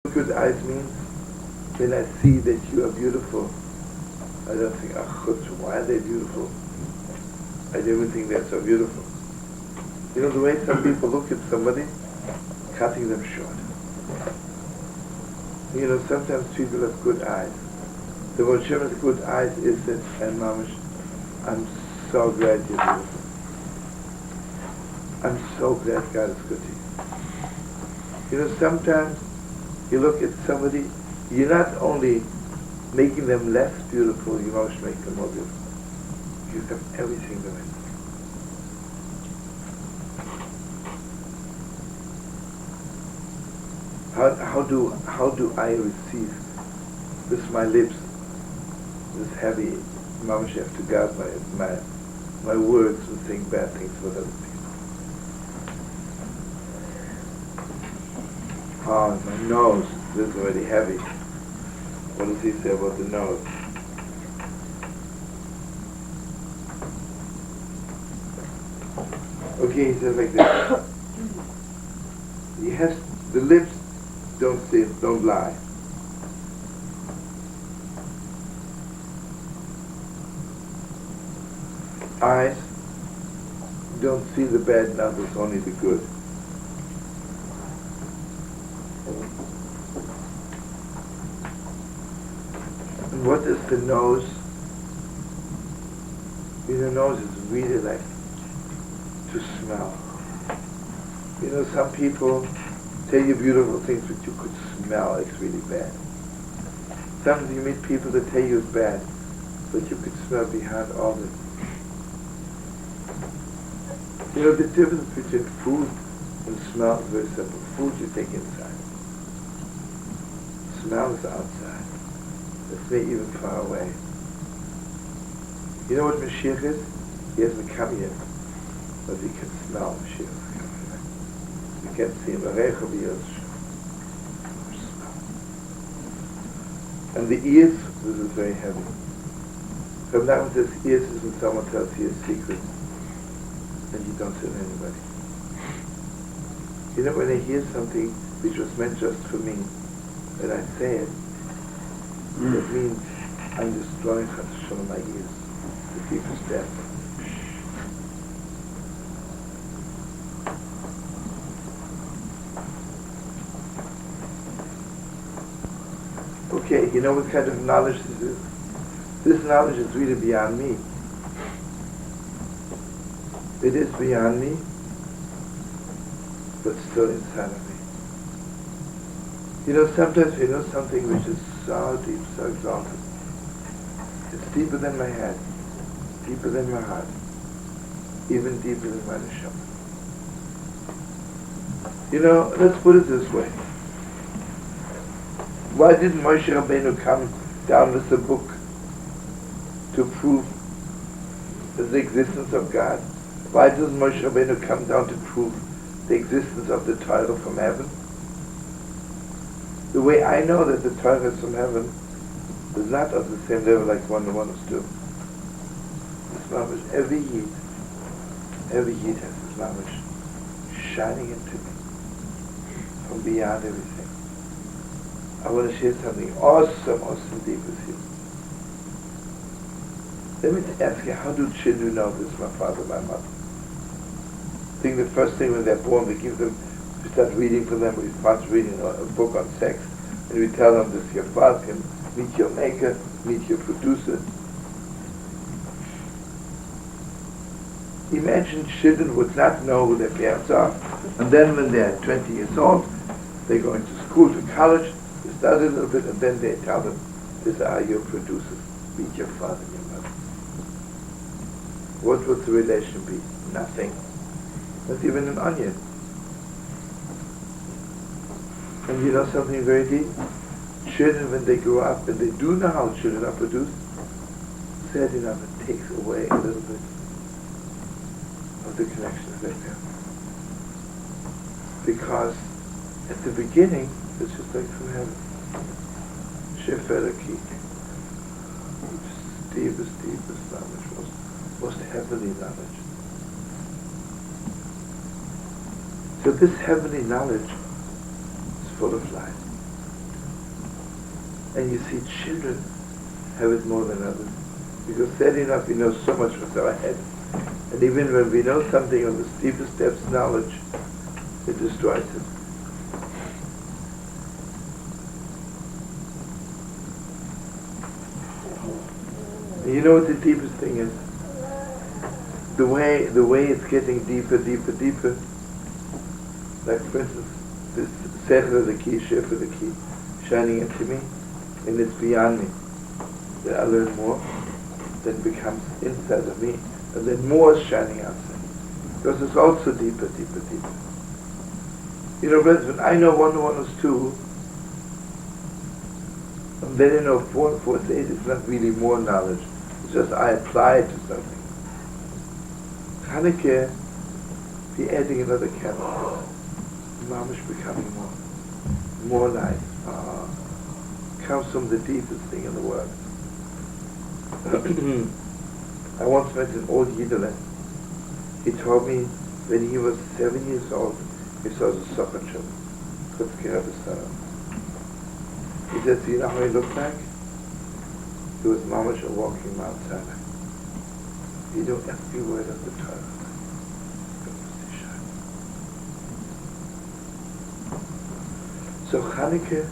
Good eyes means when I see that you are beautiful, I don't think, why are they beautiful? I don't even think they're so beautiful. You know the way some people look at somebody, cutting them short. You know, sometimes people have good eyes. The word Shem's good eyes is that, and Mamash, I'm so glad you're beautiful. I'm so glad God is good to you. You know, sometimes you look at somebody, you're not only making them less beautiful, you must make them more beautiful. You have everything to it. How do I receive with my lips this heavy mamash have to guard my words and saying bad things about other people. Oh, my nose, this is already heavy. What does he say about the nose? Okay, he says like this. He has the lips don't say, don't lie. Eyes don't see the bad in others, only the good. And what is the nose? The nose is really like to smell. You know, some people tell you beautiful things, but you could smell it's really bad. Sometimes you meet people that tell you it's bad, but you could smell behind all the... You know, the difference between food and smell is very simple. Food you take inside. Smell is outside. It's not even far away. You know what Mashiach is? He hasn't come yet, but we can smell Mashiach. You can't see him. And the ears, this is very heavy. From now on, says ears is when someone tells you a secret and you don't tell anybody. You know, when I hear something which was meant just for me, and I say it, that means I'm destroying Chashash my ears, the deepest depth. Okay, you know what kind of knowledge this is? This knowledge is really beyond me. It is beyond me, but still inside of me. You know, sometimes you know something which is so deep, so exalted. It's deeper than my head, deeper than my heart, even deeper than my neshama. You know, let's put it this way. Why didn't Moshe Rabbeinu come down with a book to prove the existence of God? Why doesn't Moshe Rabbeinu come down to prove the existence of the Torah from heaven? The way I know that the Torah is from heaven is not of the same level like 1 and 1 is 2. This mamash, every Yid has this mamash shining into me from beyond everything. I want to share something awesome deep with you. Let me ask you, how do children know this is my father, my mother? I think the first thing when they're born, we give them, we start reading for them, we start reading a book on sex, and we tell them this is your father, meet your maker, meet your producer. Imagine children would not know who their parents are, and then when they're 20 years old, they go into school, to college, they study a little bit, and then they tell them, these are your producers, meet your father and your mother. What would the relation be? Nothing. Not even an onion. And you know something very deep? Children, when they grow up, and they do know how children are produced, sad enough, it takes away a little bit of the connection of their parents. Because at the beginning, it's just like from heaven. Sheferaki. Deepest knowledge, most heavenly knowledge. So this heavenly knowledge is full of light. And you see children have it more than others. Because sadly enough, we know so much with our head. And even when we know something of the deepest depths knowledge, it destroys it. And you know what the deepest thing is? The way it's getting deeper, deeper, deeper. Like for instance, this Sefer, the key, Shefer, the key, shining into me, and it's beyond me. Then I learn more, then becomes inside of me, and then more is shining outside. Because it's also deeper, deeper, deeper. You know, brothers, when I know 1 to 1 is 2, and then you know 4 and 4 is 8, it's not really more knowledge. It's just I apply it to something. Hanukkah, be adding another candle. Mamish becoming more nice. Comes from the deepest thing in the world. I once met an old Yiddish. He told me when he was 7 years old, he saw the soccer children. Could care of his son. He said, "Do you know how he looked like? He was mamish a walking Mount Sinai. He knew every word of the Torah. So Hanukkah,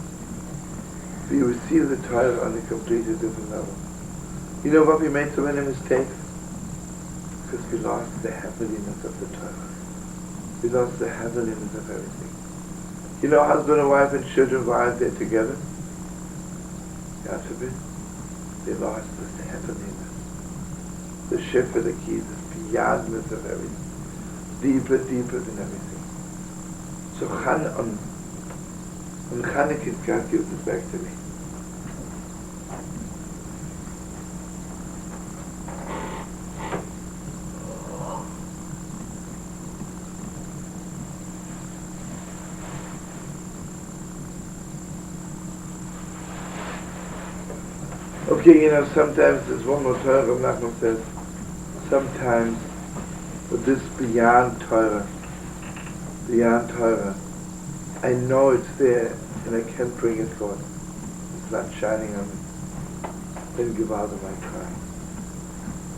we receive the Torah on a completely different level. You know what we made so many mistakes? Because we lost the heavenliness of the Torah. We lost the heavenliness of everything. You know, husband and wife and children, why aren't they together? God forbid. They lost this heavenliness. The Shefer, the key, this beyondness of everything. Deeper, deeper than everything. So on Hanukkah, God gives it back to me. Okay, you know, sometimes there's one more Torah, Nachman says, sometimes with this beyond Torah, I know it's there and I can't bring it forth. It's not shining on me. Then give out of my crying.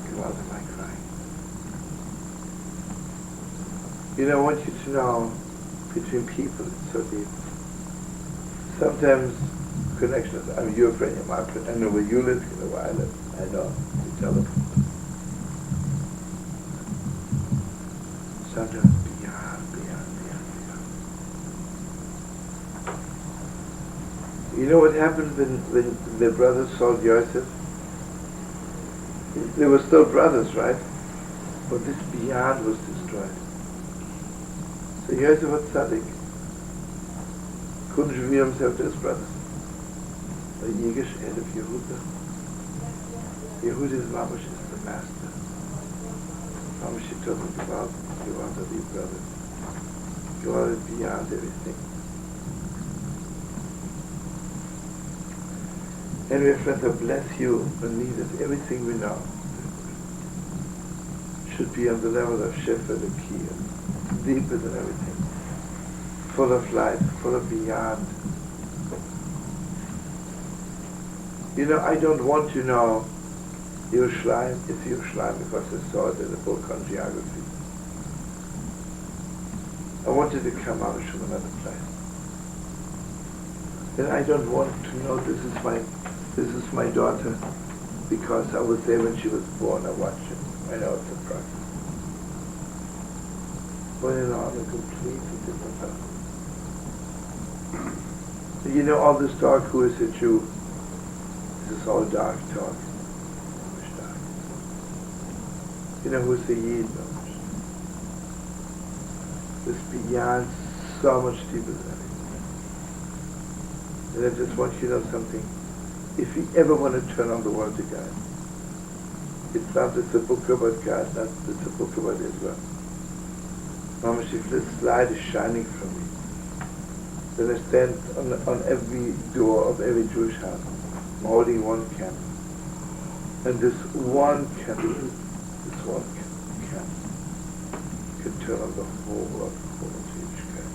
Give out of my crying. You know, I want you to know, between people it's so deep. Sometimes connections, I'm your friend, you're my friend, I know where you live, you know where I live. I know, you tell them. Sometimes beyond. You know what happened when the brothers sold Yosef? They were still brothers, right? But this beyond was destroyed. So Yosef was tzaddik. Couldn't reveal himself to his brothers. The Yigish head of Yehuda. Yehuda's mamash is the master. Mamash, she told him, give out of your brothers. Go out beyond everything. And we friends, I bless you and me that everything we know should be on the level of Shefer, the key, deeper than everything. Full of light, full of beyond. You know, I don't want to know Yerushalayim is Yerushalayim because I saw it in the book on geography. I wanted to come out from another place. And I don't want to know this is my daughter because I was there when she was born. I watched it. I know it's a process. But you know, on a completely different level. You know, all this talk, who is a Jew? This is all dark talk. Dark. You know, who's the Yid? This beyond so much deeper than everything. And I just want you to know something. If you ever want to turn on the world to God, it's not just a book about God, it's a book about Israel. Mama, if this light is shining from me, then I stand on every door of every Jewish house, I'm holding one candle. And this one candle can turn on the whole world, the whole Jewish God.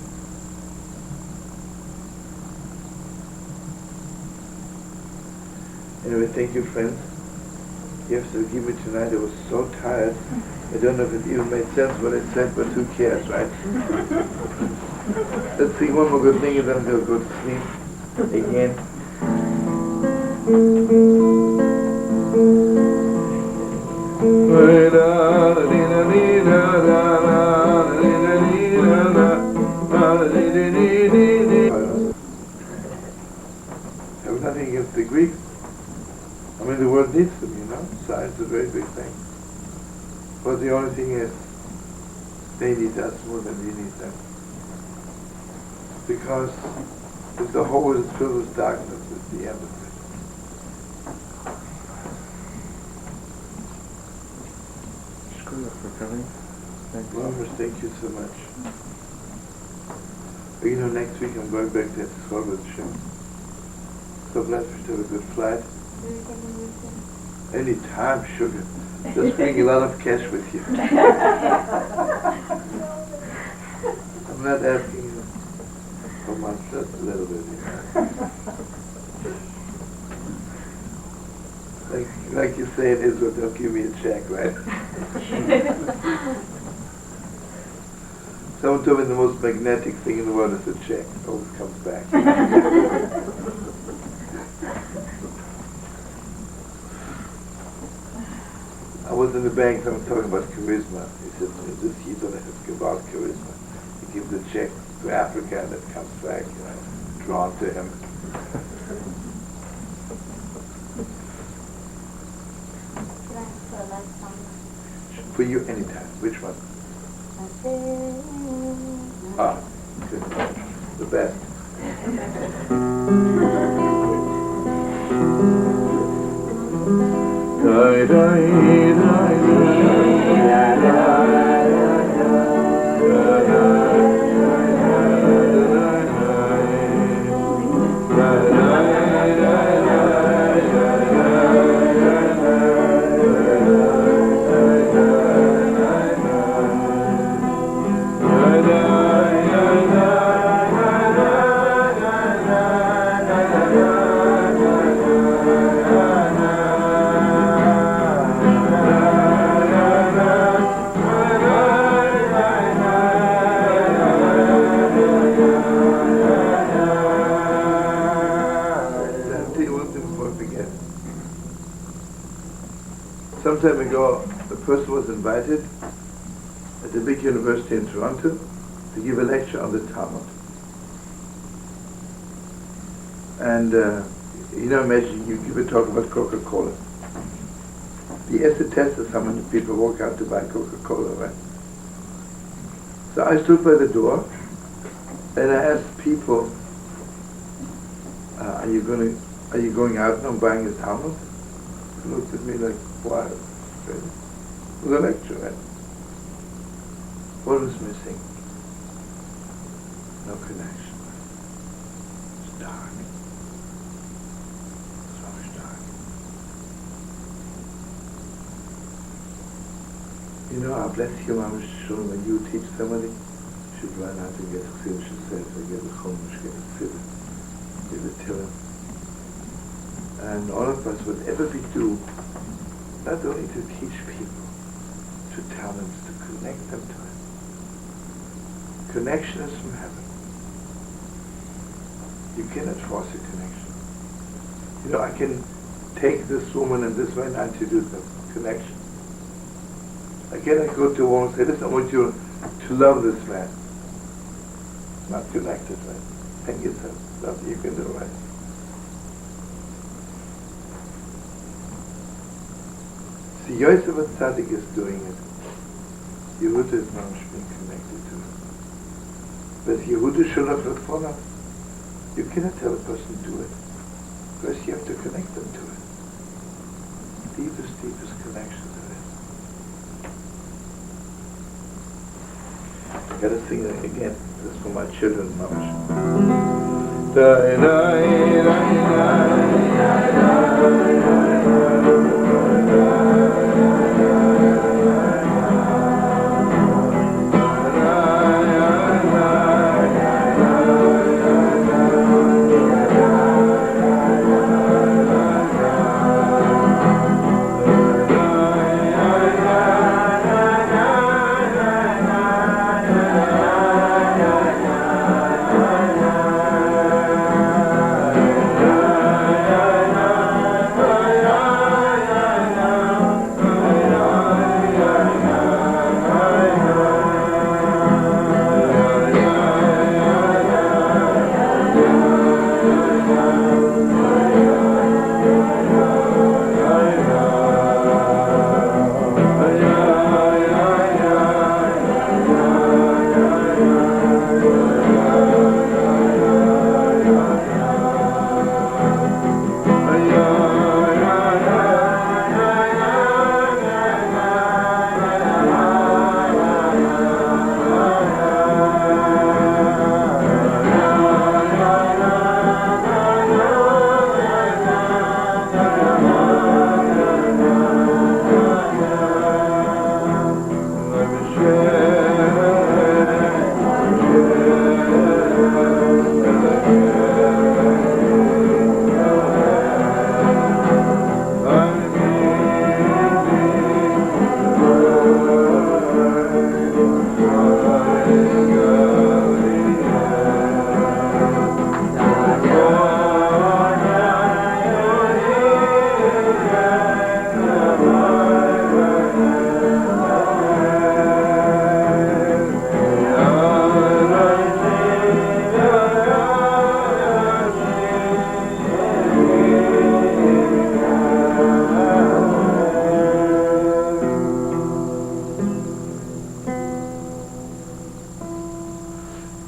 Anyway, thank you, friends. You have to forgive me tonight. I was so tired. I don't know if it even made sense what I said, but who cares, right? Let's sing one more good thing and then we'll go to sleep again. I have nothing against the Greeks. I mean, the world needs them, you know. Science is a very big thing. But the only thing is, they need us more than we need them. Because if the whole world is filled with darkness, it's the end of it. For coming. Thank you so much. But you know, next week I'm going back to Israel show. So blessed to have a good flight. Any time, sugar. Just bring a lot of cash with you. I'm not asking you for much, just a little bit. You know? Like you say in Israel, don't give me a check, right? Someone told me the most magnetic thing in the world is a check. It always comes back. I was in the bank, someone talking about charisma. He said, this you don't have to give out charisma. He gives a check to Africa and it comes back, you know, drawn to him. For you, anytime. Which one? Ah, good. The best. Die, die, die, some time ago, a person was invited at the big university in Toronto to give a lecture on the Talmud. And, you know, imagine you give a talk about Coca-Cola. The acid test is how many people walk out to buy Coca-Cola, right? So I stood by the door and I asked people, are you going out and buying a Talmud? They looked at me like, why? It was a lecture, right? What was missing? No connection. It's dark. It's always dark. You know, I bless you, Mama Shul, when you teach somebody, you should learn how to get chsil, she says, or get a chumash, get a tefillah, get a tillah. And all of us, whatever we do, not only to teach people, to tell them, to connect them to it. Connection is from heaven. You cannot force a connection. You know, I can take this woman and this man and introduce them. Connection. I cannot go to a woman and say, listen, I want you to love this man. Not connected, right? Thank you, sir. Nothing you can do, right? See, Yosef Tzaddik is doing it. Yehuda is not being connected to it. But Yehuda Shalach Ratfona, you cannot tell a person to do it. First you have to connect them to it. Deepest connection there is. I gotta sing it again. This is for my children, Mamash.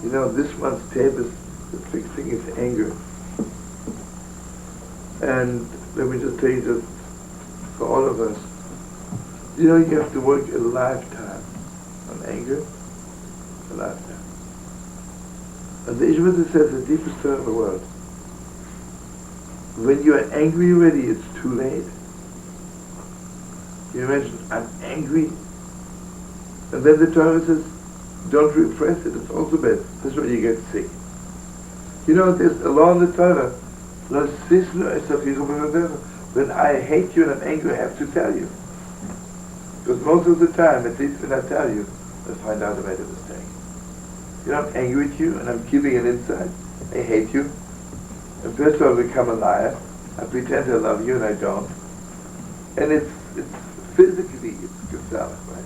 You know, this month's teves, the big thing is anger. And let me just tell you this, for all of us, you know, you have to work a lifetime on anger, a lifetime. And the Ishmael says the deepest thought in the world, when you are angry already, it's too late. You imagine, I'm angry, and then the Torah says, don't repress it, it's also bad. That's when you get sick. You know, there's a law in the Torah, when I hate you and I'm angry, I have to tell you. Because most of the time, at least when I tell you, I find out I made a mistake. You know, I'm angry with you and I'm keeping it inside. I hate you. And first of all, I become a liar. I pretend I love you and I don't. And it's physically, it's gesellig, right?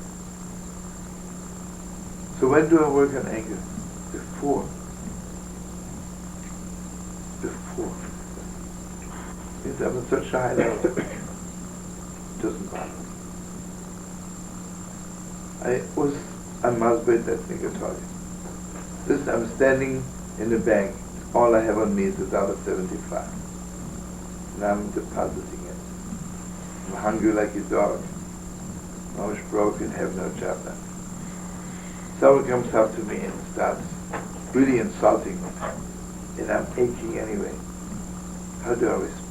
So when do I work on anger? Before. Means I'm at such a high level. It doesn't bother me. I must be that thing I told you. This, I'm standing in the bank. All I have on me is $1.75. And I'm depositing it. I'm hungry like a dog. I'm almost broken, have no job now. Someone comes up to me and starts really insulting me. And I'm aching anyway. How do I respond?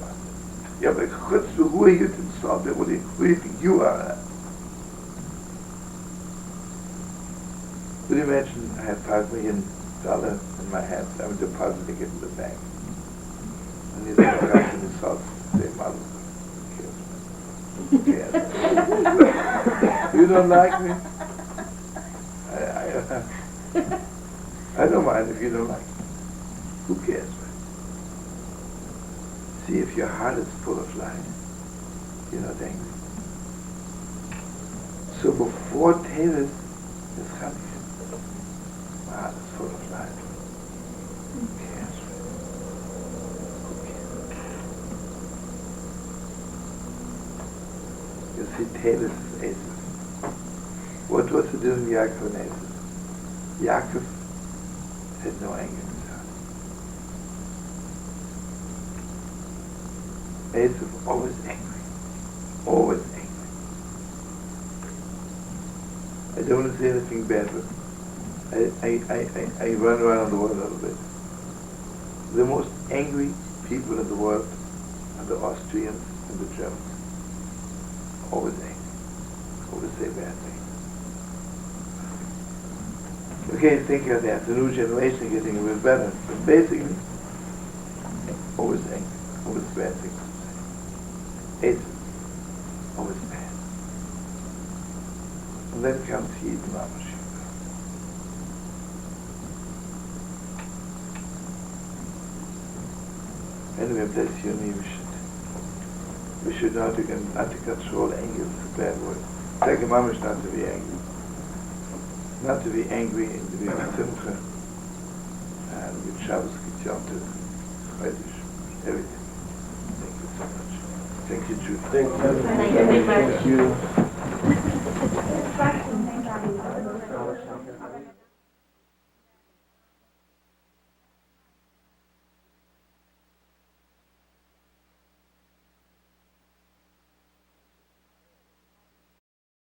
Yeah, but who are you to insult me? Who do you think you are? Would you imagine I have $5 million in my hands, I'm depositing it in the bank. And he's going to come and insult me, say, mother, who cares? You don't like me? I don't mind if you don't like me. Who cares, man? See, if your heart is full of light, you're not angry. So before teves is Chanukah. My heart is full of light. Who cares, man? Who cares? You see, teves is Esav. What was it in Yaakov and Esav? Yaakov had no anger in his heart. Esav always angry. Always angry. I don't want to say anything bad, but I run around the world a little bit. The most angry people in the world are the Austrians and the Germans. Always angry. Always say bad things. Okay, think of that. The new generation getting a bit better. But basically, always angry. Always bad things to say. It's always bad. And then comes Yid Mamash. Anyway, bless you and me, we should not to control anger. It's a bad word. Like a mamash not to be angry. Not to be angry and to be simcha. And with Shabbos Kityonte, Chodesh. Thank you.